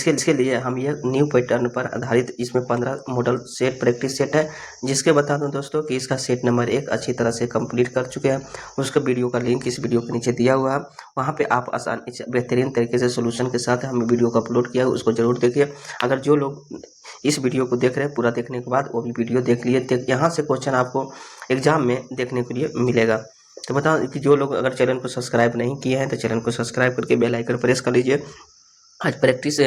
इसके लिए हम ये न्यू पैटर्न पर आधारित इसमें 15 मॉडल सेट प्रैक्टिस सेट है, जिसके बता दूं दोस्तों कि इसका सेट नंबर 1 अच्छी तरह से कंप्लीट कर चुके हैं। उसका वीडियो का लिंक इस वीडियो के नीचे दिया हुआ है, वहाँ पे आप आसानी से बेहतरीन तरीके से सोल्यूशन के साथ हमने वीडियो को अपलोड किया है, उसको जरूर देखिए। अगर जो लोग इस वीडियो को देख रहे हैं, पूरा देखने के बाद वो भी वीडियो देख लिए, यहाँ से क्वेश्चन आपको एग्जाम में देखने के लिए मिलेगा। तो बताओ कि जो लोग अगर चैनल को सब्सक्राइब नहीं किए हैं तो चैनल को सब्सक्राइब करके बेल आइकन प्रेस कर लीजिए। आज practice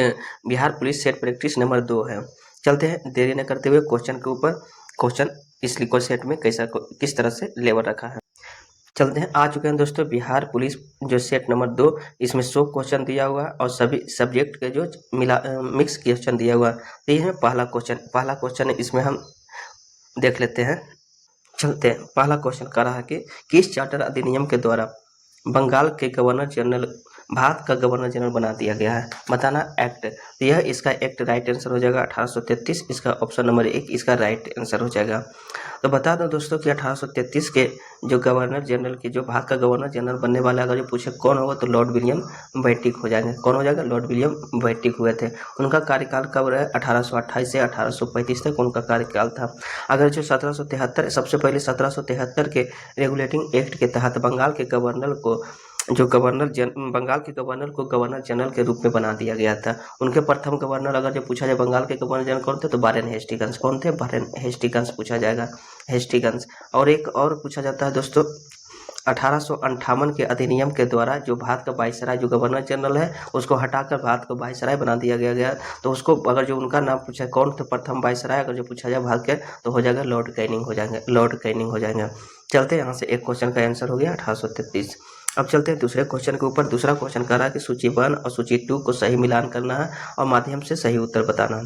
Bihar police set practice number 2 है। चलते हैं देरी न करते हुए क्वेश्चन के ऊपर। क्वेश्चन इस लिखो सेट में किस तरह से लेवल रखा है, चलते हैं। आ चुके हैं दोस्तों बिहार पुलिस जो सेट नंबर 2, इसमें 100 क्वेश्चन दिया हुआ है और सभी सब्जेक्ट के जो मिक्स क्वेश्चन दिया हुआ है। तो ये है पहला क्वेश्चन इसमें हम देख लेते हैं। चलते हैं, पहला क्वेश्चन कर रहा है कि किस चार्टर अधिनियम के द्वारा बंगाल के गवर्नर जनरल भारत का गवर्नर जनरल बना दिया गया है, बताना एक्ट। तो यह इसका एक्ट राइट आंसर हो जाएगा 1833, इसका ऑप्शन नंबर 1 इसका राइट आंसर हो जाएगा। तो बता दो दोस्तों कि 1833 के जो गवर्नर जनरल के जो भारत का गवर्नर जनरल बनने वाला अगर जो पूछे कौन होगा तो लॉर्ड विलियम बेंटिक हो जाएंगे। कौन हो जाएगा? लॉर्ड विलियम बेंटिक हुए थे। उनका कार्यकाल कब रहा? 1828 से 1835 तक उनका कार्यकाल था। अगर जो 1773 सबसे पहले 1773 के रेगुलेटिंग एक्ट के तहत बंगाल के गवर्नर को बंगाल के गवर्नर को गवर्नर जनरल के रूप में बना दिया गया था। उनके प्रथम गवर्नर अगर जो पूछा जाए बंगाल के गवर्नर जनरल कौन थे तो वारेन हेस्टिंग्स। कौन थे? वारेन हेस्टिंग्स पूछा जाएगा, हेस्टिंग्स। और एक और पूछा जाता है दोस्तों 1858 के अधिनियम के द्वारा जो भारत का वाइसराय जो गवर्नर जनरल है उसको हटाकर भारत को वाइसराय बना दिया गया। तो उसको अगर जो उनका नाम पूछा कौन थे प्रथम वाइसराय अगर जो पूछा जाए भारत के तो हो जाएगा लॉर्ड कैनिंग हो जाएंगे, लॉर्ड कैनिंग हो जाएंगे। चलते हैं, यहाँ से एक क्वेश्चन का आंसर हो गया 1833। अब चलते हैं दूसरे क्वेश्चन के ऊपर। दूसरा क्वेश्चन कह रहा है कि सूची 1 और सूची 2 को सही मिलान करना है और माध्यम से सही उत्तर बताना है।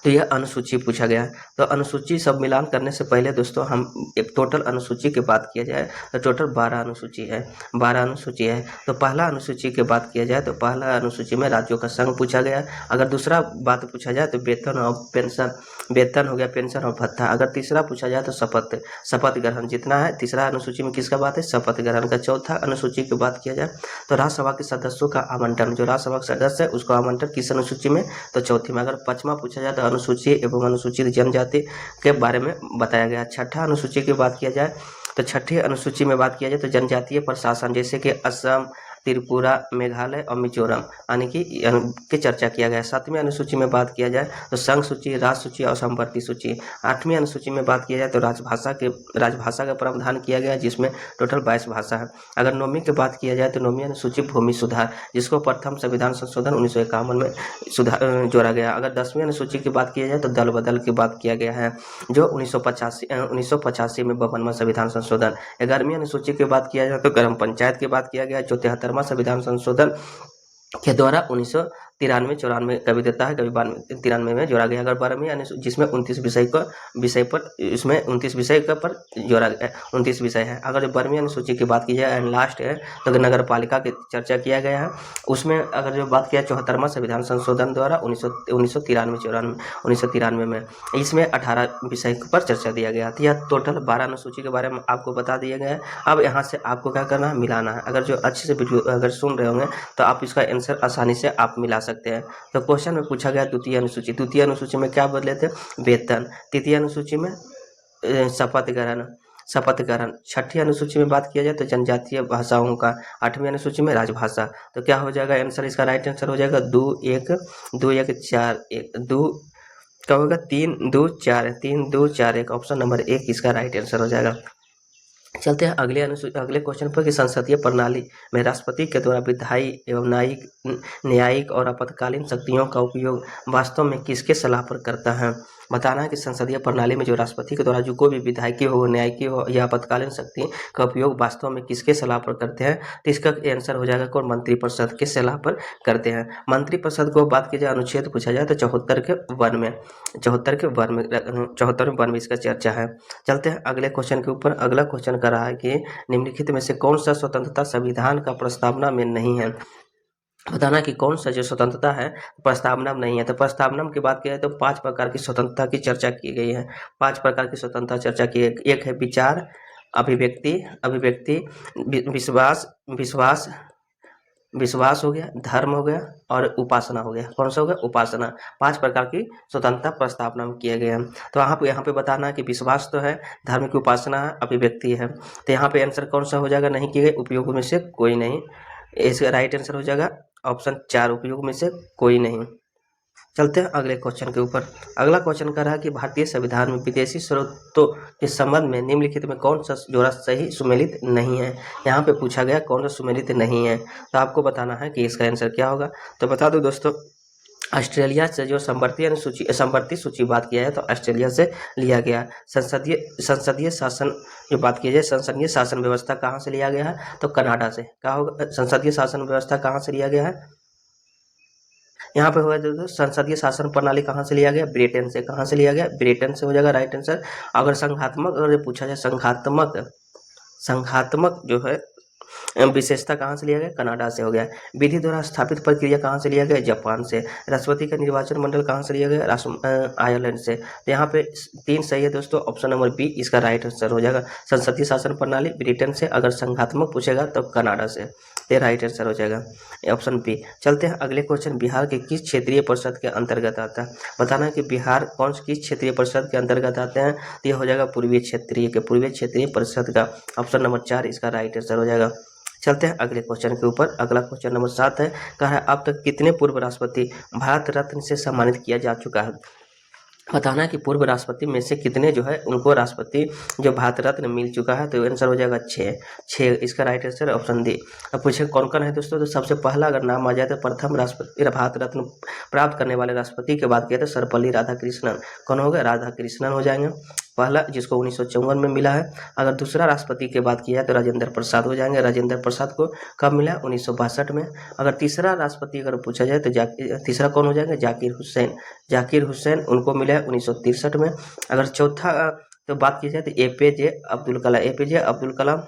तो यह अनुसूची पूछा गया है। तो अनुसूची सब मिलान करने से पहले दोस्तों हम एक टोटल अनुसूची की बात किया जाए तो टोटल 12 अनुसूची है, 12 अनुसूची है। तो पहला अनुसूची की बात किया जाए तो पहला अनुसूची में राज्यों का संघ पूछा गया। अगर दूसरा बात पूछा जाए तो वेतन और पेंशन, वेतन हो गया, पेंशन और भत्ता। अगर तीसरा पूछा जाए तो शपथ ग्रहण जितना है। तीसरा अनुसूची में किसका बात है? शपथ ग्रहण का। चौथा अनुसूची की बात किया जाए तो राज्यसभा के सदस्यों का आवंटन, जो राज्यसभा के सदस्य है उसको आवंटन किस अनुसूची में? तो चौथी में। अगर पांचवा पूछा जाए तो अनुसूची एवं अनुसूचित जनजाति के बारे में बताया गया। छठा अनुसूची की बात किया जाए तो छठी अनुसूची में बात किया जाए तो जनजातीय प्रशासन जैसे कि असम, त्रिपुरा, मेघालय और मिजोरम यानी कि चर्चा किया गया। सातवीं अनुसूची में बात किया जाए तो संघ सूची, राज सूची और संवर्ती सूची। आठवीं अनुसूची में बात किया जाए तो राजभाषा का प्रावधान किया गया जिसमें टोटल 22 भाषा है। अगर नौवीं की बात किया जाए तो नौवीं अनुसूची भूमि सुधार, जिसको प्रथम संविधान संशोधन 1951 में जोड़ा गया। अगर 10वीं अनुसूची की बात किया जाए तो दल बदल की बात किया गया है जो 1985 में 52वां संविधान संशोधन। 11वीं अनुसूची की बात किया जाए तो ग्राम पंचायत की बात किया गया जो 73वां संविधान संशोधन के द्वारा 1993-94 कभी देता है, कभी 93 में जोड़ा गया। अगर 12वीं अनुसूची जिसमें 29 विषय पर इसमें 29 विषय का पर जोड़ा गया, 29 विषय है। अगर 12वीं अनुसूची की बात की जाए एंड लास्ट है तो नगर पालिका की चर्चा किया गया है। उसमें अगर जो बात किया 74वां संविधान संशोधन द्वारा 1993 में इसमें 18 विषय पर चर्चा दिया गया। तो यह टोटल 12 अनुसूची के बारे में आपको बता दिया गया है। अब यहाँ से आपको क्या करना है? मिलाना है। अगर जो अच्छे से वीडियो अगर सुन रहे होंगे तो आप इसका आंसर आसानी से आप मिला सकते हैं। तो क्वेश्चन में पूछा गया द्वितीय अनुसूची, द्वितीय अनुसूची में क्या बदले थे? वेतन। तृतीय अनुसूची में शपथ ग्रहण। छठी अनुसूची में बात किया जाए तो जनजातीय भाषाओं का। 8वीं अनुसूची में राजभाषा। तो क्या हो जाएगा आंसर? इसका राइट आंसर हो जाएगा 2 1 4 1 2 क्या होगा? 3 2 4 1 ऑप्शन नंबर 1 इसका राइट आंसर हो जाएगा। चलते हैं अगले क्वेश्चन पर कि संसदीय प्रणाली में राष्ट्रपति के द्वारा विधायी एवं न्यायिक और आपातकालीन शक्तियों का उपयोग वास्तव में किसके सलाह पर करता है? बताना है कि संसदीय प्रणाली में जो राष्ट्रपति के द्वारा जो कोई भी विधायकी हो, न्यायिकी हो या आपातकालीन शक्ति का उपयोग वास्तव में किसके सलाह पर करते हैं? तो इसका आंसर हो जाएगा कौन? मंत्रिपरिषद के सलाह पर करते हैं। मंत्रिपरिषद को बात की जाए अनुच्छेद पूछा जाए तो 74वें वन में इसका चर्चा है। चलते हैं अगले क्वेश्चन के ऊपर। अगला क्वेश्चन कर रहा है कि निम्नलिखित में से कौन सा स्वतंत्रता संविधान का प्रस्तावना में नहीं है? बताना कि कौन सा जो स्वतंत्रता है प्रस्तावना में नहीं है। तो प्रस्तावना की बात की जाए तो 5 प्रकार की स्वतंत्रता की चर्चा की गई है। 5 प्रकार की स्वतंत्रता चर्चा की है। एक है विचार, अभिव्यक्ति, विश्वास, विश्वास हो गया, धर्म हो गया और उपासना हो गया। कौन सा हो गया? उपासना। 5 प्रकार की स्वतंत्रता प्रस्तावना में किया गया है। तो यहाँ पे बताना है कि विश्वास तो है, धर्म की उपासना है, अभिव्यक्ति है। तो यहाँ पे आंसर कौन सा हो जाएगा? नहीं किए गए उपयोग में से कोई नहीं। इसका राइट आंसर हो जाएगा ऑप्शन 4, उपयोग में से कोई नहीं। चलते हैं अगले क्वेश्चन के ऊपर। अगला क्वेश्चन कह रहा है कि भारतीय संविधान में विदेशी स्रोतों के संबंध में निम्नलिखित में कौन सा जोड़ा सही सुमेलित नहीं है? यहाँ पे पूछा गया कौन सा सुमेलित नहीं है, तो आपको बताना है कि इसका आंसर क्या होगा। तो बता दो दोस्तों, ऑस्ट्रेलिया से जो संवर्ती सूची बात किया है तो ऑस्ट्रेलिया से लिया गया। संसदीय शासन जो बात की जाए, संसदीय शासन व्यवस्था कहाँ से लिया गया है? तो कनाडा से। क्या होगा? संसदीय शासन व्यवस्था कहाँ से लिया गया है? यहाँ पे होगा दोस्तों, संसदीय शासन प्रणाली कहाँ से लिया गया? ब्रिटेन से। कहाँ से लिया गया? ब्रिटेन से हो जाएगा राइट आंसर। अगर अगर पूछा जाए संघात्मक जो है विशेषता कहाँ से लिया गया? कनाडा से हो गया। विधि द्वारा स्थापित प्रक्रिया कहाँ से लिया गया? जापान से। राष्ट्रपति का निर्वाचन मंडल कहाँ से लिया गया? आयरलैंड से। तो यहाँ पे 3 सही है दोस्तों, ऑप्शन नंबर बी इसका राइट आंसर हो जाएगा। संसदीय शासन प्रणाली ब्रिटेन से, अगर संघात्मक पूछेगा तो कनाडा से। ये राइट आंसर हो जाएगा ऑप्शन बी। चलते हैं अगले क्वेश्चन, बिहार के किस क्षेत्रीय परिषद के अंतर्गत आता है? बताना है कि बिहार किस क्षेत्रीय परिषद के अंतर्गत आते हैं? तो ये हो जाएगा पूर्वी क्षेत्रीय परिषद का। ऑप्शन नंबर 4 इसका राइट आंसर हो जाएगा। चलते हैं अगले क्वेश्चन के ऊपर। अगला क्वेश्चन नंबर 7 है, कहा है अब तक कितने पूर्व राष्ट्रपति भारत रत्न से सम्मानित किया जा चुका है? बताना है कि पूर्व राष्ट्रपति में से कितने जो है उनको राष्ट्रपति जो भारत रत्न मिल चुका है? तो आंसर हो जाएगा 6 इसका राइट आंसर ऑप्शन डी। अब पूछे कौन कौन है दोस्तों? तो सबसे पहला अगर नाम आ जाए तो प्रथम राष्ट्रपति भारत रत्न प्राप्त करने वाले राष्ट्रपति की बात किया तो सर्वपल्ली राधाकृष्णन। कौन होगा? राधाकृष्णन हो जाएंगे पहला, जिसको 1954 में मिला है। अगर दूसरा राष्ट्रपति की बात की जाए तो राजेंद्र प्रसाद हो जाएंगे। राजेंद्र प्रसाद को कब मिला? 1962 में। अगर तीसरा राष्ट्रपति अगर पूछा जाए तो तीसरा कौन हो जाएंगे? जाकिर हुसैन उनको मिला है 1963 में। अगर चौथा तो बात की जाए तो एपीजे अब्दुल कलाम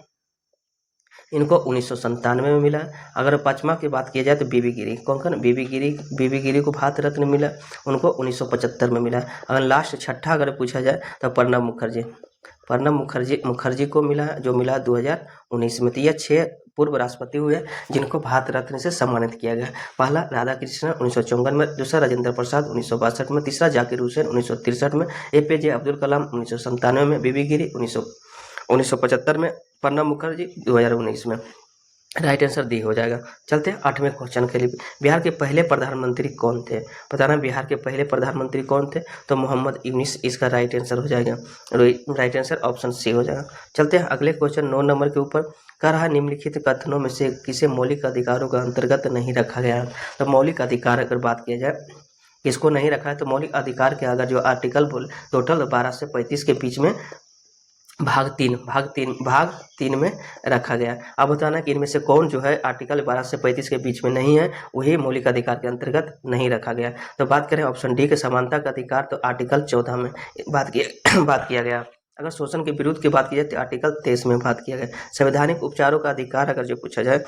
इनको 1997 में मिला। अगर पांचवा की बात की जाए तो बीबी गिरी। कौन? बीबी गिरी को भारत रत्न मिला, उनको 1975 में मिला। अगर लास्ट छठा अगर पूछा जाए तो प्रणब मुखर्जी को मिला, जो मिला 2019 में। तो ये 6 पूर्व राष्ट्रपति हुए जिनको भारत रत्न से सम्मानित किया गया। पहला राधाकृष्णन 1954 में, दूसरा राजेंद्र प्रसाद 1962 में, तीसरा जाकिर हुसैन 1963 में, एपीजे अब्दुल कलाम 1997 में, बीबी गिरी 1975 में, प्रणब मुखर्जी 2019 में। राइट आंसर डी हो जाएगा। चलते हैं 8वें क्वेश्चन के लिए। बिहार के पहले प्रधानमंत्री कौन थे? बताना बिहार के पहले प्रधानमंत्री कौन थे? तो मोहम्मद यूनिस इसका राइट आंसर हो जाएगा। राइट आंसर ऑप्शन सी हो जाएगा। चलते हैं अगले क्वेश्चन 9 नंबर के ऊपर। कह रहा है निम्नलिखित कथनों में से किसे मौलिक अधिकारों का अंतर्गत नहीं रखा गया? तो मौलिक अधिकार अगर बात किया जाए किसको नहीं रखा है? तो मौलिक अधिकार के अगर जो आर्टिकल टोटल 12 से 35 के बीच में भाग तीन में रखा गया। अब बताना कि इनमें से कौन जो है आर्टिकल 12 से 35 के बीच में नहीं है, वही मौलिक अधिकार के अंतर्गत नहीं रखा गया। तो बात करें ऑप्शन डी के समानता का अधिकार, तो आर्टिकल 14 में बात किया गया। अगर शोषण के विरुद्ध की बात की जाए तो आर्टिकल 23 में बात किया गया। संवैधानिक उपचारों का अधिकार अगर जो पूछा जाए,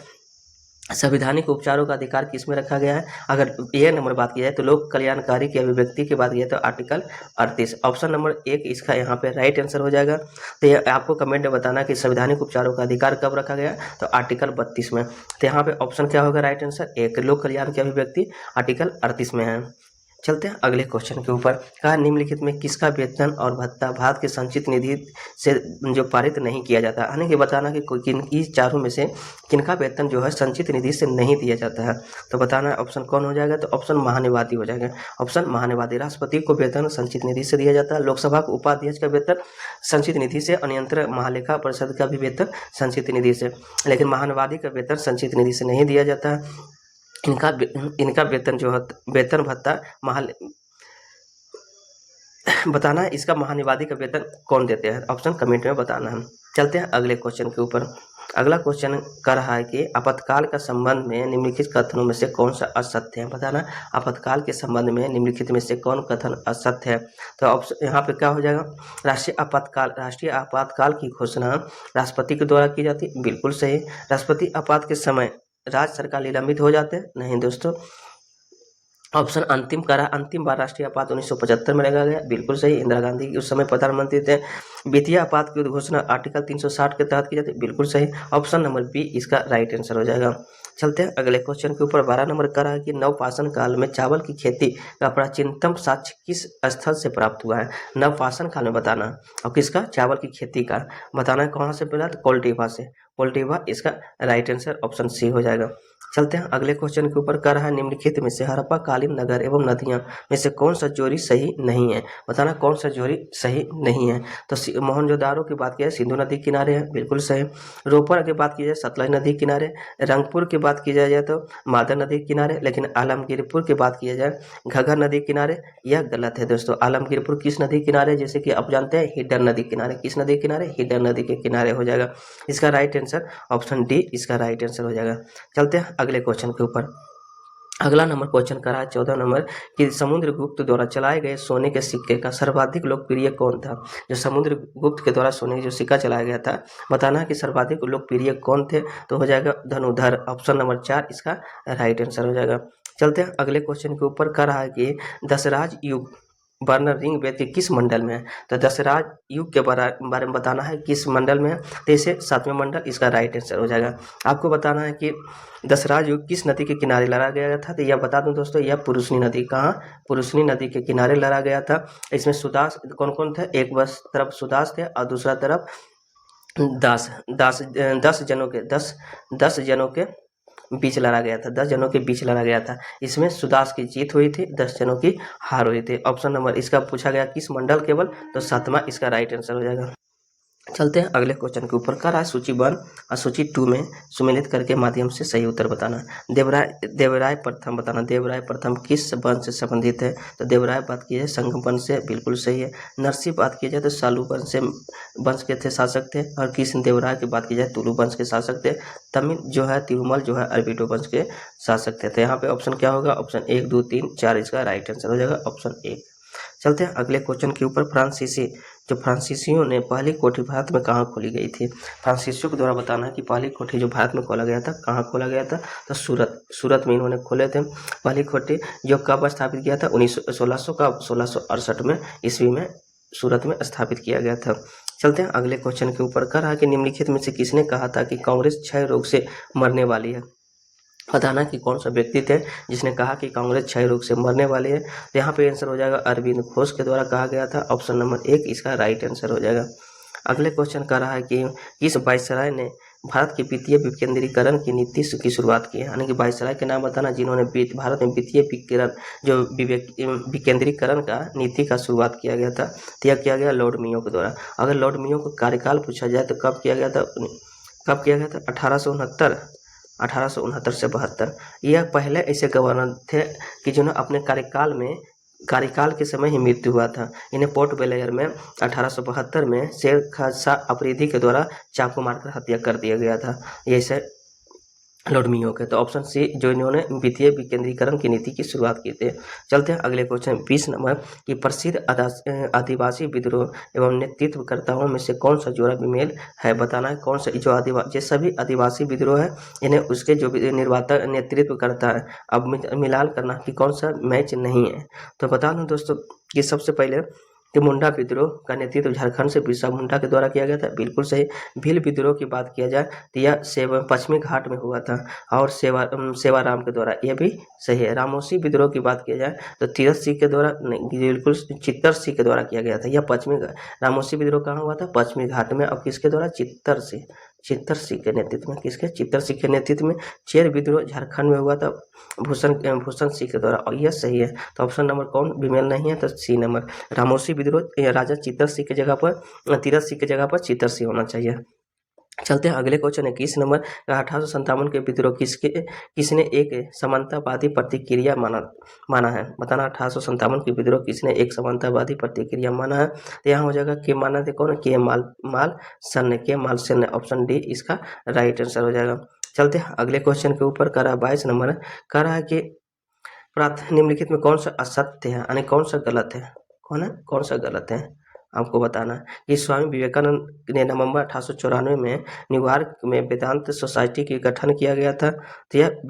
संवैधानिक उपचारों का अधिकार किसमें रखा गया है? अगर ये नंबर बात की जाए तो लोक कल्याणकारी की अभिव्यक्ति की बात की जाए तो आर्टिकल 38। ऑप्शन नंबर 1 इसका यहाँ पे राइट आंसर हो जाएगा। तो ये आपको कमेंट में बताना कि संवैधानिक उपचारों का अधिकार कब रखा गया? तो आर्टिकल 32 में। तो यहाँ पे ऑप्शन क्या होगा राइट आंसर? 1 लोक कल्याण की अभिव्यक्ति आर्टिकल 38 में है। चलते हैं अगले क्वेश्चन के ऊपर। कहा निम्नलिखित में किसका वेतन और भत्ता भारत के संचित निधि से जो पारित नहीं किया जाता? यानी कि बताना कि किन चारों में से किनका वेतन जो है संचित निधि से नहीं दिया जाता है? तो बताना ऑप्शन कौन हो जाएगा? तो ऑप्शन महानिवादी हो जाएगा। ऑप्शन महानिवादी। राष्ट्रपति को वेतन संचित निधि से दिया जाता है, लोकसभा के उपाध्यक्ष का वेतन संचित निधि से, नियंत्रक महालेखा परिषद का भी वेतन संचित निधि से, लेकिन महानिवादी का वेतन संचित निधि से नहीं दिया जाता है। इनका वेतन जो है वेतन भत्ता बताना है इसका महानिवादी का वेतन कौन देते हैं? ऑप्शन कमेंट में बताना है। चलते हैं अगले क्वेश्चन के ऊपर। अगला क्वेश्चन कर रहा है कि आपातकाल का संबंध में निम्नलिखित कथनों में से कौन सा असत्य है? बताना आपातकाल के संबंध में निम्नलिखित में से कौन कथन असत्य है? तो ऑप्शन यहाँ पे क्या हो जाएगा? राष्ट्रीय आपातकाल की घोषणा राष्ट्रपति के द्वारा की जाती है, बिल्कुल सही। राष्ट्रपति आपात के समय राज्य सरकार निलंबित हो जाते हैं, नहीं दोस्तों। ऑप्शन अंतिम बार राष्ट्रीय आपात 1975 में लगाया गया, बिल्कुल सही। इंदिरा गांधी उस समय प्रधानमंत्री थे। वित्तीय आपात की घोषणा आर्टिकल 360 के तहत की जाती है, बिल्कुल सही। ऑप्शन नंबर बी इसका राइट आंसर हो जाएगा। चलते हैं अगले क्वेश्चन के ऊपर। 12 नंबर का रहा कि नवपाषाण काल में चावल की खेती का प्राचीनतम साक्ष्य किस स्थल से प्राप्त हुआ है। नवपाषाण काल में बताना, और किसका, चावल की खेती का बताना है। कहाँ से मिला, तो कोल्टिवा से। कोल्टिवा इसका राइट आंसर ऑप्शन सी हो जाएगा। चलते हैं अगले क्वेश्चन के ऊपर। कर रहा है निम्नलिखित में से हड़प्पा कालीन नगर एवं नदियां में से कौन सा जोड़ी सही नहीं है। बताना कौन सा जोड़ी सही नहीं है। तो मोहनजोदारो की बात की जाए सिंधु नदी किनारे है, बिल्कुल सही। रोपड़ की बात की जाए सतलज नदी किनारे। रंगपुर की बात की जाए तो मादा नदी किनारे। लेकिन आलमगीरपुर की बात की जाए घग्गर नदी किनारे, यह गलत है दोस्तों। आलमगीरपुर किस नदी किनारे, जैसे कि आप जानते हैं हिडन नदी किनारे। किस नदी किनारे, हिडन नदी के किनारे हो जाएगा। इसका राइट आंसर ऑप्शन डी इसका राइट आंसर हो जाएगा। चलते हैं अगले क्वेश्चन के ऊपर। अगला नंबर क्वेश्चन का रहा है 14 नंबर कि समुद्रगुप्त द्वारा चलाए गए सोने के सिक्के का सर्वाधिक लोकप्रिय कौन था। जो समुद्रगुप्त के द्वारा सोने का जो सिक्का चलाया गया था, बताना है कि सर्वाधिक लोकप्रिय कौन थे। तो हो जाएगा धनुधर, ऑप्शन नंबर 4 इसका राइट आंसर हो जाएगा। चलते हैं अगले क्वेश्चन के ऊपर। का रहा है कि दशराज युग बर्नर रिंग व्यक्ति किस मंडल में है। तो दशराज युग के बारे में बताना है किस मंडल में है। तो इसे 7वें मंडल इसका राइट आंसर हो जाएगा। आपको बताना है कि दशराज युग किस नदी के किनारे लड़ा गया था। तो यह बता दूं दोस्तों, यह पुरुषनी नदी, कहाँ, पुरुषनी नदी के किनारे लड़ा गया था। इसमें सुदास कौन कौन थे, एक बस तरफ सुदास थे और दूसरा तरफ दास। 10 जनों के बीच लड़ा गया था। 10 जनों के बीच लड़ा गया था। इसमें सुदास की जीत हुई थी, 10 जनों की हार हुई थी। ऑप्शन नंबर इसका पूछा गया किस मंडल केवल, तो 7वां इसका राइट आंसर हो जाएगा। चलते हैं अगले क्वेश्चन के ऊपर। कर रहा है सूची 1 और सूची 2 में सुमेलित करके माध्यम से सही उत्तर बताना। देवराय प्रथम बताना, देवराय प्रथम किस वंश से संबंधित है। तो देवराय बात की जाए संगम वंश से, बिल्कुल सही है। नरसिंह बात की जाए तो सालू वंश के थे, शासक थे। और कृष्ण देवराय की बात की जाए तुलु वंश के शासक थे। तमिल जो है तिरुमल जो है अरबिडो वंश के शासक थे। तो यहाँ पे ऑप्शन क्या होगा, ऑप्शन 1 2 3 4 इसका राइट आंसर हो जाएगा, ऑप्शन 1। चलते हैं अगले क्वेश्चन के ऊपर। फ्रांसीसियों ने पहली कोठी भारत में कहाँ खोली गई थी। फ्रांसीसियों के द्वारा बताना है कि पहली कोठी जो भारत में खोला गया था, कहाँ खोला गया था। तो सूरत में इन्होंने खोले थे पहली कोठी। जो कब स्थापित किया था, 1668 में ईस्वी में सूरत में स्थापित किया गया था। चलते हैं अगले क्वेश्चन के ऊपर। कहा कि निम्नलिखित में से किसने कहा था कि कांग्रेस क्षय रोग से मरने वाली है। बताना कि कौन सा व्यक्ति थे जिसने कहा कि कांग्रेस क्षय रोग से मरने वाले है। तो यहाँ पे आंसर हो जाएगा अरविंद घोष के द्वारा कहा गया था, ऑप्शन नंबर 1 इसका राइट आंसर हो जाएगा। अगले क्वेश्चन का रहा है कि किस वायसराय ने भारत के वित्तीय विकेंद्रीकरण की नीति की शुरुआत की है। यानी कि वायसराय के नाम बताना जिन्होंने भारत में वित्तीय विकेंद्रीकरण का नीति का शुरुआत किया गया था। तो यह किया गया लॉर्ड मेयो के द्वारा। अगर लॉर्ड मेयो का कार्यकाल पूछा जाए तो कब किया गया था, 1869 से 72। यह पहले ऐसे गवर्नर थे कि जिन्होंने अपने कार्यकाल के समय ही मृत्यु हुआ था। इन्हें पोर्ट ब्लेयर में 1872 में शेर शाह अफरीदी के द्वारा चाकू मारकर हत्या कर दिया गया था। ये से लॉर्ड मेयो के। तो ऑप्शन सी जो इन्होंने वित्तीय विकेंद्रीकरण की नीति की शुरुआत की थी। चलते हैं अगले क्वेश्चन 20 नंबर की प्रसिद्ध आदिवासी विद्रोह एवं नेतृत्वकर्ताओं में से कौन सा जोड़ा विमेल है। बताना है कौन सा जो सभी आदिवासी विद्रोह है इन्हें उसके जो नेतृत्व करता है। अब मिलान करना कि कौन सा मैच नहीं है। तो बता दूं दोस्तों कि सबसे पहले कि मुंडा विद्रोह का नेतृत्व झारखंड से बिरसा मुंडा के द्वारा किया गया था, बिल्कुल सही। भील विद्रोह की बात किया जाए तो यह पश्चिमी घाट में हुआ था और सेवाराम के द्वारा, यह भी सही है। रामोसी विद्रोह की बात किया जाए तो तीरथ सिंह के द्वारा नहीं, बिल्कुल चित्तर सिंह के द्वारा किया गया था। यह रामोसी विद्रोह कहाँ हुआ था, पश्चिमी घाट में। अब किसके द्वारा, चित्तर सिंह के नेतृत्व में। किसके, चित्तर सिंह के नेतृत्व में। चेर विद्रोह झारखंड में हुआ था भूषण सिंह के द्वारा, और यह सही है। तो ऑप्शन नंबर कौन विमेल नहीं है, तो सी नंबर। रामोसी विद्रोह राजा चित्तर सिंह की जगह पर तीरथ सिंह की जगह पर चित्तर सिंह होना चाहिए। चलते हैं अगले क्वेश्चन 21 नंबर। 1857 के विद्रोह किसने एक समानतावादी प्रतिक्रिया माना है। बताना 1857 के विद्रोह किसने एक समानतावादी प्रतिक्रिया माना है। तो यहाँ हो जाएगा के माना थे कौन, के माल सन। ऑप्शन डी इसका राइट आंसर हो जाएगा। चलते हैं अगले क्वेश्चन के ऊपर। कह रहा है 22 नंबर, कह रहा है कि निम्नलिखित में कौन सा असत्य है, यानी कौन सा गलत है, कौन सा गलत है आपको बताना है। कि स्वामी विवेकानंद ने नवंबर 1894 में न्यूयॉर्क में वेदांत सोसाइटी की गठन किया गया था। तो यह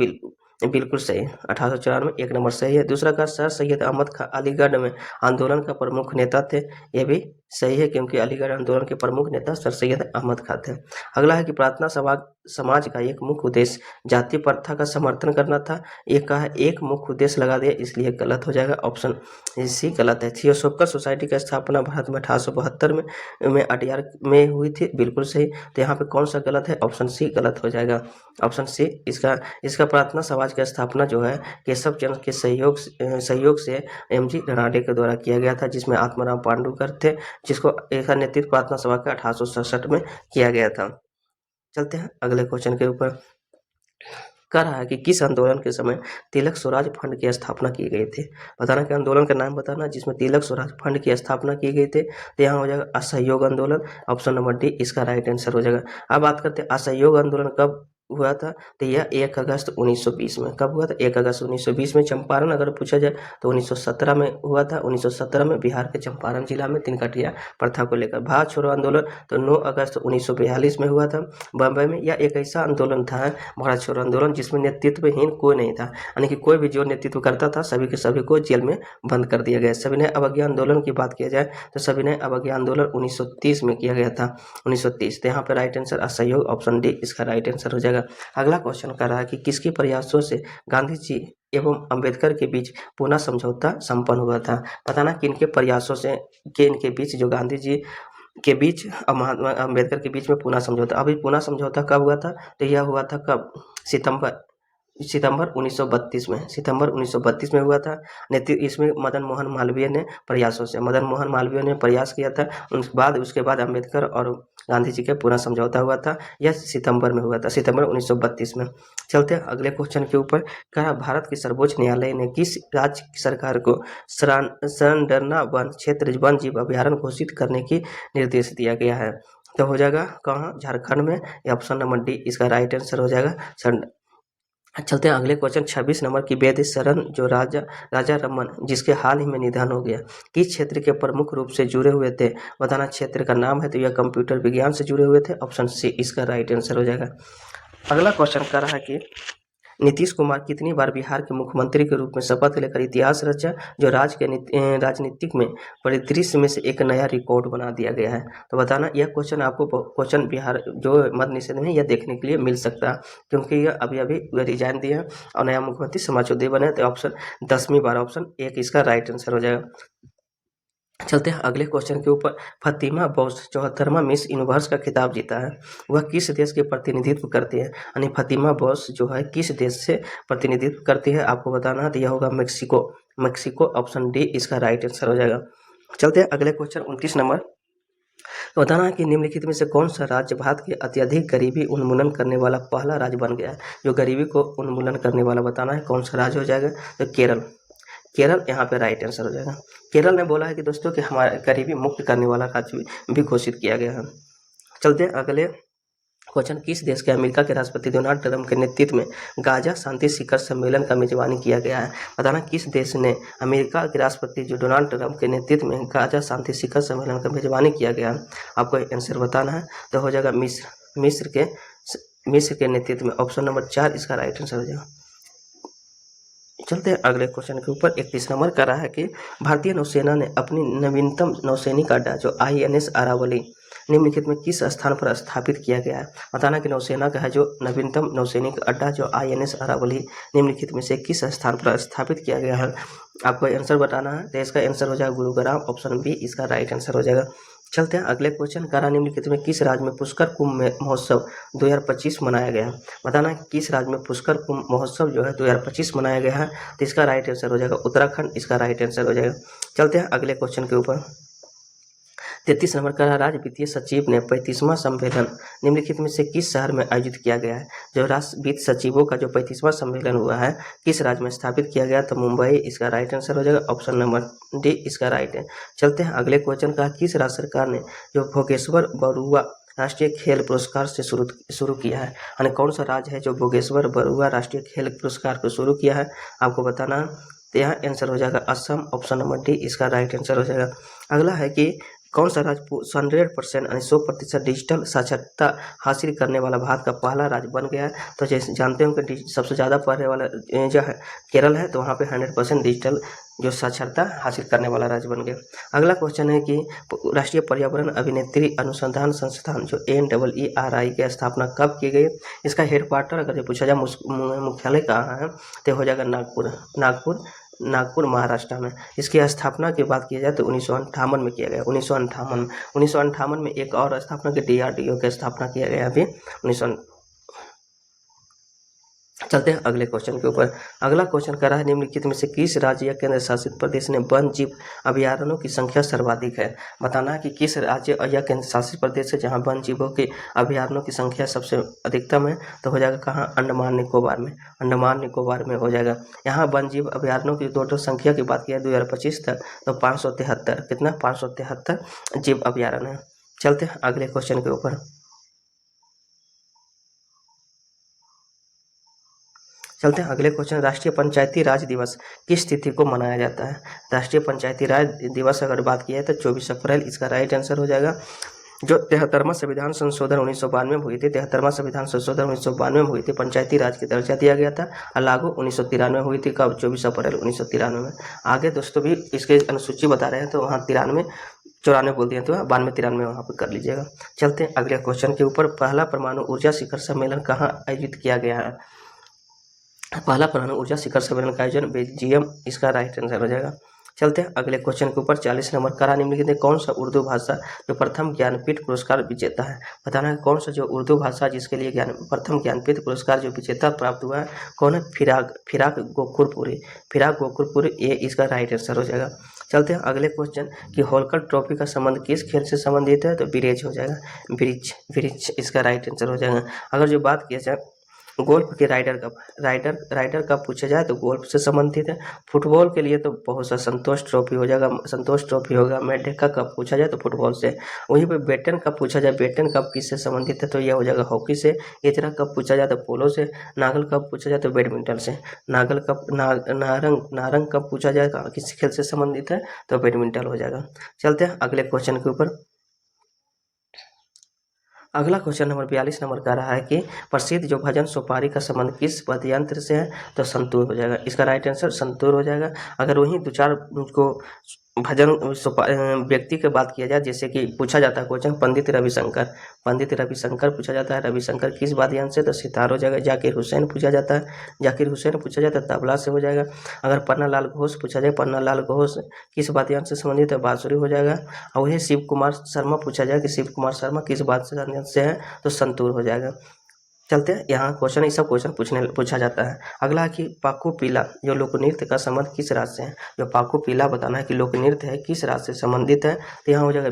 बिल्कुल सही, 1894 1 नंबर सही है। दूसरा का सर सैयद अहमद खान अलीगढ़ में आंदोलन का प्रमुख नेता थे, यह भी सही है, क्योंकि अलीगढ़ आंदोलन के प्रमुख नेता सर सैयद अहमद खान थे। अगला है कि प्रार्थना सभा समाज का एक मुख्य उद्देश्य जाति प्रथा का समर्थन करना था। एक का है एक मुख्य उद्देश्य लगा दिया, इसलिए गलत हो जाएगा, ऑप्शन सी गलत है। थियोसोफिकल सोसाइटी की स्थापना भारत में 1872 में अटियार में हुई थी, बिल्कुल सही। तो यहाँ पे कौन सा गलत है, ऑप्शन सी गलत हो जाएगा, ऑप्शन सी। इसका प्रार्थना समाज की स्थापना जो है केशव चंद्र के सहयोग से एम.जी. रनाडे के द्वारा किया गया था, जिसमें आत्माराम पांडुकर थे, जिसको एक नेतृत्व प्रार्थना सभा के 1867 में किया गया था। चलते हैं अगले क्वेश्चन के ऊपर। कह रहा है कि किस आंदोलन के समय तिलक स्वराज फंड की स्थापना की गई थी। बताना कि आंदोलन का नाम बताना जिसमें तिलक स्वराज फंड की स्थापना की गई थी। तो यहाँ हो जाएगा असहयोग आंदोलन, ऑप्शन नंबर डी इसका राइट आंसर हो जाएगा। अब बात करते हैं असहयोग आंदोलन कब हुआ था। तो यह 1 अगस्त 1920 में। कब हुआ था, 1 अगस्त 1920 में। चंपारण अगर पूछा जाए तो 1917 में हुआ था। 1917 में बिहार के चंपारण जिला में तिनकटिया प्रथा को लेकर। भारत छोड़ो आंदोलन तो 9 अगस्त 1942 में हुआ था बम्बई में। यह एक ऐसा आंदोलन था भारत छोड़ो आंदोलन जिसमें नेतृत्वहीन कोई नहीं था, यानी कि कोई भी जो नेतृत्व करता था सभी के सभी को जेल में बंद कर दिया गया। सविनय अवज्ञा आंदोलन की बात किया जाए तो सविनय अवज्ञा आंदोलन 1930 में किया गया था, 1930। तो यहाँ पर राइट आंसर असहयोग, ऑप्शन डी इसका राइट आंसर हो जाएगा। अगला क्वेश्चन कर रहा है कि किसके प्रयासों से गांधी जी एवं अंबेडकर के बीच पुनः समझौता संपन्न हुआ था। बताना कि इनके प्रयासों से इनके बीच जो गांधी जी के बीच और महात्मा अंबेडकर के बीच में पुनः समझौता। अभी पुनः समझौता कब हुआ था, तो यह हुआ था कब, सितंबर 1932 में। सितंबर 1932 में हुआ था। इसमें मदन मोहन मालवीय ने प्रयास किया था। उसके बाद अंबेडकर और गांधी जी के पूरा समझौता हुआ था। यह सितंबर में हुआ था, सितंबर 1932 में। चलते हैं अगले क्वेश्चन के ऊपर। कहा भारत के सर्वोच्च न्यायालय ने किस राज्य सरकार को सरंडरना वन क्षेत्र वन जीव अभ्यारण्य घोषित करने की निर्देश दिया गया है। तो हो जाएगा कहाँ, झारखंड में। ऑप्शन नंबर डी इसका राइट आंसर हो जाएगा। चलते हैं अगले क्वेश्चन 26 नंबर की। वेद शरण जो राजा रमन जिसके हाल ही में निधन हो गया, किस क्षेत्र के प्रमुख रूप से जुड़े हुए थे। बताना क्षेत्र का नाम है, तो यह कंप्यूटर विज्ञान से जुड़े हुए थे, ऑप्शन सी इसका राइट आंसर हो जाएगा। अगला क्वेश्चन कर रहा है कि नीतीश कुमार कितनी बार बिहार के मुख्यमंत्री के रूप में शपथ लेकर इतिहास रचा, जो राजनीतिक में परिदृश्य में से एक नया रिकॉर्ड बना दिया गया है। तो बताना यह क्वेश्चन आपको क्वेश्चन बिहार जो मद निषेध में यह देखने के लिए मिल सकता है, क्योंकि यह अभी रिजाइन दिया है और नया मुख्यमंत्री समाजवादी बने। तो ऑप्शन 10वीं बार, ऑप्शन एक इसका राइट आंसर हो जाएगा। चलते हैं अगले क्वेश्चन के ऊपर। फातिमा बोस 74वां मिस यूनिवर्स का खिताब जीता है, वह किस देश के प्रतिनिधित्व करती है। यानी फातिमा बोस जो है किस देश से प्रतिनिधित्व करती है, आपको बताना है। तो यह होगा मेक्सिको, ऑप्शन डी इसका राइट आंसर हो जाएगा। चलते हैं अगले क्वेश्चन 29 नंबर। तो बताना है कि निम्नलिखित में से कौन सा राज्य भारत के अत्यधिक गरीबी उन्मूलन करने वाला पहला राज्य बन गया है। जो गरीबी को उन्मूलन करने वाला बताना है कौन सा राज्य हो जाएगा। तो केरल यहाँ पे राइट आंसर हो जाएगा। केरल ने बोला है कि दोस्तों कि हमारा गरीबी मुक्त करने वाला राज्य भी घोषित किया गया है। चलते हैं अगले क्वेश्चन। किस देश के अमेरिका के राष्ट्रपति डोनाल्ड ट्रंप के नेतृत्व में गाजा शांति शिखर सम्मेलन का मेजबानी किया गया है। बताना किस देश ने अमेरिका के राष्ट्रपति जो डोनाल्ड ट्रंप के नेतृत्व में गाजा शांति शिखर सम्मेलन का मेजबानी किया गया है, आपको आंसर बताना है। तो हो जाएगा मिस्र के नेतृत्व में, ऑप्शन नंबर 4 इसका राइट आंसर हो जाएगा। चलते हैं अगले क्वेश्चन के ऊपर। 31 नंबर का रहा है कि भारतीय नौसेना ने अपनी नवीनतम नौसैनिक अड्डा जो INS अरावली निम्नलिखित में किस स्थान पर स्थापित किया गया है। बताना कि नौसेना का है जो नवीनतम नौसैनिक अड्डा जो INS अरावली निम्नलिखित में से किस स्थान पर स्थापित किया गया है, आपको आंसर बताना है। तो इसका आंसर हो जाएगा गुरुग्राम, ऑप्शन बी इसका राइट आंसर हो जाएगा। चलते हैं अगले क्वेश्चन। करा निम्नलिखित में किस राज्य में पुष्कर कुंभ महोत्सव 2025 मनाया गया है। बताना किस राज्य में पुष्कर कुंभ महोत्सव जो है 2025 मनाया गया है। तो इसका राइट आंसर हो जाएगा उत्तराखंड, इसका राइट आंसर हो जाएगा। चलते हैं अगले क्वेश्चन के ऊपर। 33 नंबर का राज्य वित्तीय सचिव ने 35वां सम्मेलन निम्नलिखित में से किस शहर में आयोजित किया गया है। जो राष्ट्र वित्त सचिवों का जो 35वां सम्मेलन हुआ है किस राज्य में स्थापित किया गया, तो मुंबई इसका राइट आंसर हो जाएगा, ऑप्शन नंबर डी इसका राइट है। चलते हैं अगले क्वेश्चन का। किस राज्य सरकार ने जो भोगेश्वर बरुआ राष्ट्रीय खेल पुरस्कार से शुरू किया है। यानी कौन सा राज्य है जो भोगेश्वर बरुआ राष्ट्रीय खेल पुरस्कार को शुरू किया है, आपको बताना। तो यहाँ आंसर हो जाएगा असम, ऑप्शन नंबर डी इसका राइट आंसर हो जाएगा। अगला है कि कौन सा राज्य 100% यानी 100% डिजिटल साक्षरता हासिल करने वाला भारत का पहला राज्य बन गया है। तो जैसे जानते हो कि सबसे ज़्यादा पढ़ने वाला जो है केरल है, तो वहाँ पे 100% डिजिटल जो साक्षरता हासिल करने वाला राज्य बन गया। अगला क्वेश्चन है कि राष्ट्रीय पर्यावरण अभिनेत्री अनुसंधान संस्थान जो NEERI की स्थापना कब की गई। इसका हेडक्वार्टर अगर जो पूछा जाए मुख्यालय कहाँ है तो हो जाएगा नागपुर महाराष्ट्र में। इसकी स्थापना की बात की जाए तो 1958 में किया गया। 1958 में एक और स्थापना की DRDO की स्थापना किया गया अभी 19। चलते हैं अगले क्वेश्चन के ऊपर। अगला क्वेश्चन कर रहा है निम्नलिखित में से किस राज्य या केंद्र शासित प्रदेश में वन जीव अभयारण्यों की संख्या सर्वाधिक है। बताना है कि किस राज्य या केंद्र शासित प्रदेश है जहां वन जीवों के अभयारण्यों की संख्या सबसे अधिकतम है। तो हो जाएगा कहाँ, अंडमान निकोबार में हो जाएगा। यहाँ वन जीव अभयारण्यों की टोटल संख्या की बात की है 2025 तक तो 573, कितना 573 जीव अभयारण्य है। चलते हैं अगले क्वेश्चन के ऊपर। चलते हैं अगले क्वेश्चन। राष्ट्रीय पंचायती राज दिवस किस तिथि को मनाया जाता है। राष्ट्रीय पंचायती राज दिवस अगर बात की है तो 24 अप्रैल इसका राइट आंसर हो जाएगा। जो 73वां संविधान संशोधन 1992 में हुई थी, 73वां संविधान संशोधन 1992 में हुई थी, पंचायती राज की दर्जा दिया गया था और लागू 1993 में हुई थी। कब, 24 अप्रैल 1993 में। आगे दोस्तों भी इसके अनुसूची बता रहे हैं तो वहाँ 94 बोल दिए तो 92-93 वहाँ पर कर लीजिएगा। चलते हैं अगले क्वेश्चन के ऊपर। पहला परमाणु ऊर्जा शिखर सम्मेलन कहाँ आयोजित किया गया है। पहला परमाणु ऊर्जा शिखर सम्मेलन का आयोजन बेल्जियम इसका राइट आंसर हो जाएगा। चलते हैं अगले क्वेश्चन के ऊपर। 40 नंबर करा निम्नलिखित में कौन सा उर्दू भाषा जो प्रथम ज्ञानपीठ पुरस्कार विजेता है। बताना है कौन सा जो उर्दू भाषा जिसके लिए प्रथम ज्ञानपीठ पुरस्कार जो विजेता प्राप्त हुआ है कौन है। फिराक गोकुरपुरी ये इसका राइट आंसर हो जाएगा। चलते हैं अगले क्वेश्चन कि होलकर ट्रॉफी का संबंध किस खेल से संबंधित है। तो ब्रिज हो जाएगा, ब्रिज इसका राइट आंसर हो जाएगा। अगर जो बात किया जाए गोल्फ के राइडर कप पूछा जाए तो गोल्फ से संबंधित है। फुटबॉल के लिए तो बहुत सा संतोष ट्रॉफी हो जाएगा, संतोष ट्रॉफी होगा। मेडेका कप पूछा जाए तो फुटबॉल से। वहीं पे बेटन कप पूछा जाए, बेटन कप किससे संबंधित है तो यह हो जाएगा हॉकी से। इतना कप पूछा जाए तो पोलो से। नागल कप पूछा जाए तो बैडमिंटन से। नागल कप नारंग कप पूछा जाए किस खेल से संबंधित है तो बैडमिंटन हो जाएगा। चलते हैं अगले क्वेश्चन के ऊपर। अगला क्वेश्चन नंबर 42 नंबर का रहा है कि प्रसिद्ध जो भजन सोपारी का संबंध किस वाद्ययंत्र से है तो संतूर हो जाएगा। इसका राइट आंसर संतूर हो जाएगा। अगर वहीं दो चार को भजन व्यक्ति की बात किया जाए जैसे कि पूछा जाता है क्वेश्चन पंडित रविशंकर पूछा जाता है। रविशंकर किस वाद्ययंत्र से तो सितार हो जाएगा। जाकिर हुसैन पूछा जाता है तबला से हो जाएगा। अगर पन्नालाल घोष पूछा जाए, पन्नालाल घोष किस वाद्ययंत्र से संबंधित है बांसुरी हो जाएगा। और वही शिव कुमार शर्मा पूछा जाए कि शिव कुमार शर्मा किस वाद्ययंत्र से है तो संतूर हो जाएगा। चलते हैं यहाँ क्वेश्चन, सब क्वेश्चन पूछा जाता है। अगला है कि पाकू पीला जो लोक नृत्य का संबंध किस राज्य से है। जो पाकू पीला बताना है कि लोक नृत्य है किस राज्य से संबंधित है तो यहाँ हो जाएगा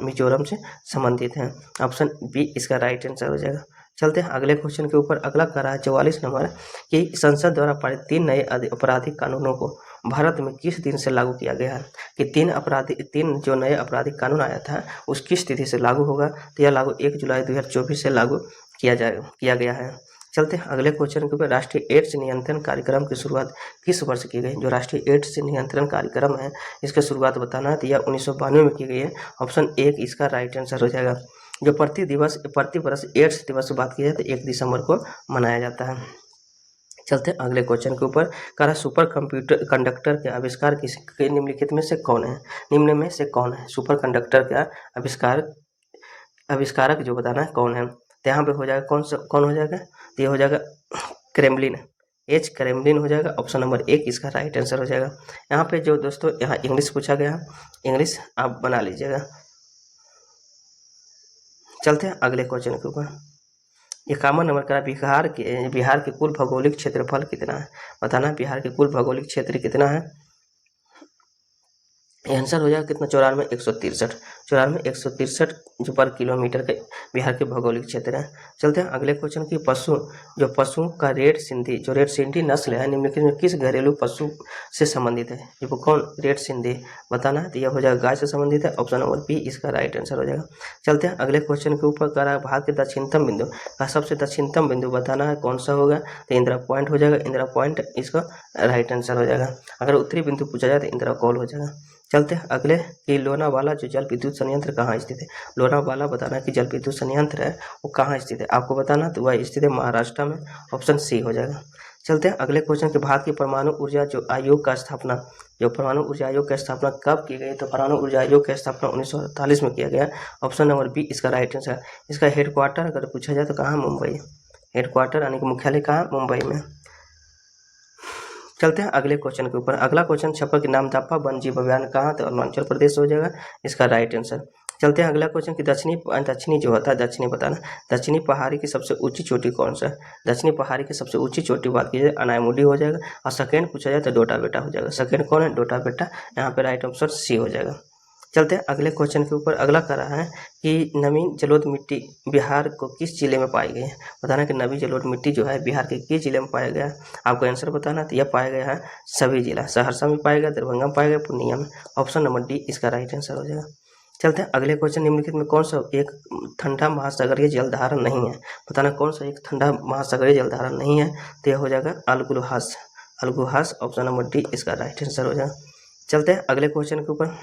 मिजोरम से संबंधित है। ऑप्शन बी इसका राइट आंसर हो जाएगा। चलते हैं अगले क्वेश्चन के ऊपर। अगला कर रहा है 44 नंबर कि संसद द्वारा पारित 3 नए आपराधिक कानूनों को भारत में किस दिन से लागू किया गया है। कि 3 जो नए आपराधिक कानून आया था उस किस तिथि से लागू होगा तो यह लागू 1 जुलाई 2024 से लागू किया गया है। चलते हैं अगले क्वेश्चन के ऊपर। राष्ट्रीय एड्स नियंत्रण कार्यक्रम की शुरुआत किस वर्ष की गई। जो राष्ट्रीय एड्स नियंत्रण कार्यक्रम है इसकी शुरुआत बताना है तो यह 1992 में की गई है। ऑप्शन 1 इसका राइट आंसर हो जाएगा। जो प्रति वर्ष एड्स दिवस की बात की जाए तो 1 दिसंबर को मनाया जाता है। चलते हैं अगले क्वेश्चन के ऊपर। कहा सुपर कंडक्टर के आविष्कार निम्नलिखित में से कौन है। निम्न में से कौन है सुपर कंडक्टर का आविष्कारक जो बताना है कौन है। तो यहाँ पे हो जाएगा कौन हो जाएगा तो ये हो जाएगा क्रेमलिन हो जाएगा। ऑप्शन नंबर 1 इसका राइट आंसर हो जाएगा। यहाँ पे जो दोस्तों यहाँ इंग्लिश पूछा गया, इंग्लिश आप बना लीजिएगा। चलते हैं अगले क्वेश्चन के ऊपर। 51 नंबर का बिहार के कुल भौगोलिक क्षेत्रफल कितना है। बताना है बिहार के कुल भौगोलिक क्षेत्र कितना है। आंसर हो जाएगा कितना 94,163 जो पर किलोमीटर के बिहार के भौगोलिक क्षेत्र है। चलते हैं अगले क्वेश्चन की पशु का रेड सिंधी नस्ल है निम्नलिखित में किस घरेलू पशु से संबंधित है। जो कौन रेड सिंधी बताना है तो यह हो जाएगा गाय से संबंधित है। ऑप्शन नंबर बी इसका राइट आंसर हो जाएगा। चलते हैं अगले क्वेश्चन के ऊपर। कह रहा है भारत के दक्षिणतम बिंदु का सबसे दक्षिणतम बिंदु बताना है कौन सा होगा तो इंदिरा पॉइंट हो जाएगा। इंदिरा पॉइंट इसका राइट आंसर हो जाएगा। अगर उत्तरी बिंदु पूछा जाए तो इंदिरा कॉल हो जाएगा। चलते हैं अगले कि लोनावाला जो जल विद्युत संयंत्र कहाँ स्थित है। लोनावाला बताना कि जल विद्युत संयंत्र है वो कहाँ स्थित है आपको बताना तो वह स्थित है महाराष्ट्र में। ऑप्शन सी हो जाएगा। चलते हैं अगले क्वेश्चन के भारत की परमाणु ऊर्जा जो आयोग का स्थापना जो परमाणु ऊर्जा आयोग की स्थापना कब की गई, तो परमाणु ऊर्जा आयोग की स्थापना 1948 में किया गया। ऑप्शन नंबर बी इसका राइट आंसर। इसका हेडक्वार्टर अगर पूछा जाए तो कहाँ, मुंबई। हेडक्वार्टर यानी कि मुख्यालय कहाँ, मुंबई में। चलते हैं अगले क्वेश्चन के ऊपर। अगला क्वेश्चन छप्पर के नामदफा वन जीव अभ्यारण्य कहाँ, तो अरुणाचल प्रदेश हो जाएगा इसका राइट आंसर। चलते हैं अगला क्वेश्चन कि दक्षिणी जो होता है, दक्षिणी बताना, दक्षिणी पहाड़ी की सबसे ऊंची चोटी कौन सा है। दक्षिणी पहाड़ी की सबसे ऊंची चोटी बात की जाए अनायमुडी हो जाएगा, और सेकेंड पूछा जाए तो डोटा बेटा हो जाएगा। सेकेंड कौन है, डोटा बेटा। यहाँ पे राइट आंसर सी हो जाएगा। चलते हैं अगले क्वेश्चन के ऊपर। अगला कर रहा है कि नवीन जलोढ़ मिट्टी बिहार को किस जिले में पाई गई है। बताना कि नवीन जलोढ़ मिट्टी जो है बिहार के किस जिले में पाया गया है। आपको आंसर बताना, तो यह पाया गया है सभी जिला, सहरसा में पाया गया, दरभंगा में पाया गया, पूर्णिया में। ऑप्शन नंबर डी इसका राइट आंसर हो जाएगा। चलते हैं अगले क्वेश्चन। निम्नलिखित में कौन सा एक ठंडा महासागरीय जलधारा नहीं है। बताना कौन सा एक ठंडा महासागरीय जलधारा नहीं है, तो यह हो जाएगा अलगुहास। अलगुहास ऑप्शन नंबर डी इसका राइट आंसर हो जाएगा। चलते हैं अगले क्वेश्चन के ऊपर।